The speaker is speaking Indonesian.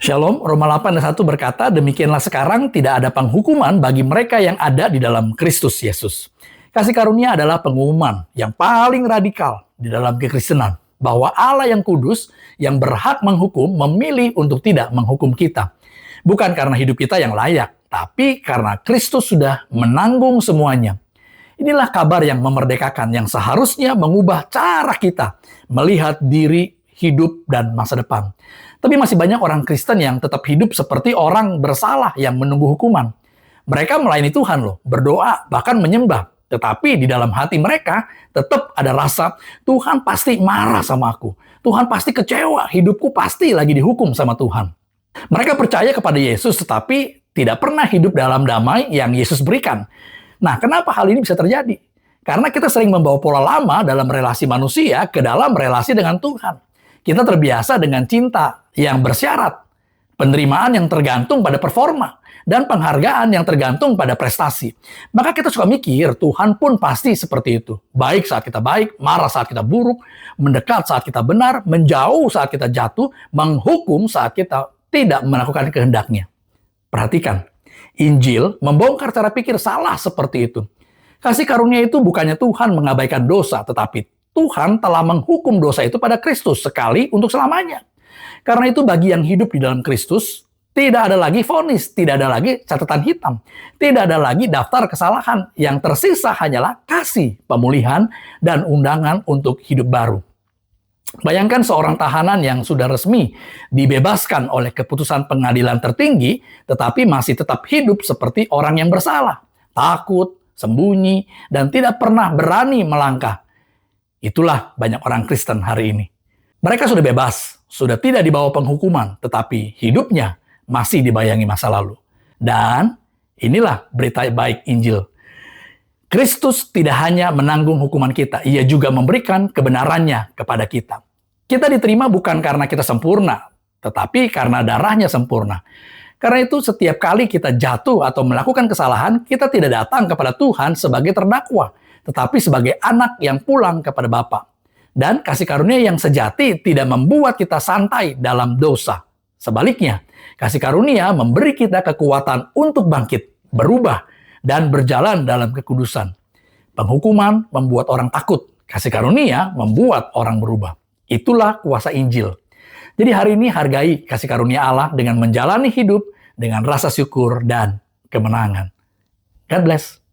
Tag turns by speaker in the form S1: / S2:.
S1: Shalom, Roma 8:1 berkata, demikianlah sekarang tidak ada penghukuman bagi mereka yang ada di dalam Kristus Yesus. Kasih karunia adalah pengumuman yang paling radikal di dalam kekristenan, bahwa Allah yang kudus, yang berhak menghukum, memilih untuk tidak menghukum kita. Bukan karena hidup kita yang layak, tapi karena Kristus sudah menanggung semuanya. Inilah kabar yang memerdekakan, yang seharusnya mengubah cara kita melihat diri, hidup, dan masa depan. Tapi masih banyak orang Kristen yang tetap hidup seperti orang bersalah yang menunggu hukuman. Mereka melayani Tuhan loh, berdoa, bahkan menyembah. Tetapi di dalam hati mereka tetap ada rasa, Tuhan pasti marah sama aku. Tuhan pasti kecewa, hidupku pasti lagi dihukum sama Tuhan. Mereka percaya kepada Yesus, tetapi tidak pernah hidup dalam damai yang Yesus berikan. Nah, kenapa hal ini bisa terjadi? Karena kita sering membawa pola lama dalam relasi manusia ke dalam relasi dengan Tuhan. Kita terbiasa dengan cinta yang bersyarat, penerimaan yang tergantung pada performa, dan penghargaan yang tergantung pada prestasi. Maka kita suka mikir, Tuhan pun pasti seperti itu. Baik saat kita baik, marah saat kita buruk, mendekat saat kita benar, menjauh saat kita jatuh, menghukum saat kita tidak melakukan kehendaknya. Perhatikan, Injil membongkar cara pikir salah seperti itu. Kasih karunia itu bukannya Tuhan mengabaikan dosa, tetapi Tuhan telah menghukum dosa itu pada Kristus sekali untuk selamanya. Karena itu bagi yang hidup di dalam Kristus, tidak ada lagi vonis, tidak ada lagi catatan hitam, tidak ada lagi daftar kesalahan. Yang tersisa hanyalah kasih, pemulihan, dan undangan untuk hidup baru. Bayangkan seorang tahanan yang sudah resmi dibebaskan oleh keputusan pengadilan tertinggi, tetapi masih tetap hidup seperti orang yang bersalah, takut, sembunyi, dan tidak pernah berani melangkah. Itulah banyak orang Kristen hari ini. Mereka sudah bebas, sudah tidak dibawa penghukuman, tetapi hidupnya masih dibayangi masa lalu. Dan inilah berita baik Injil. Kristus tidak hanya menanggung hukuman kita, ia juga memberikan kebenarannya kepada kita. Kita diterima bukan karena kita sempurna, tetapi karena darahnya sempurna. Karena itu setiap kali kita jatuh atau melakukan kesalahan, kita tidak datang kepada Tuhan sebagai terdakwa, tetapi sebagai anak yang pulang kepada Bapa. Dan kasih karunia yang sejati tidak membuat kita santai dalam dosa. Sebaliknya, kasih karunia memberi kita kekuatan untuk bangkit, berubah, dan berjalan dalam kekudusan. Penghukuman membuat orang takut, kasih karunia membuat orang berubah. Itulah kuasa Injil. Jadi hari ini hargai kasih karunia Allah dengan menjalani hidup dengan rasa syukur dan kemenangan. God bless.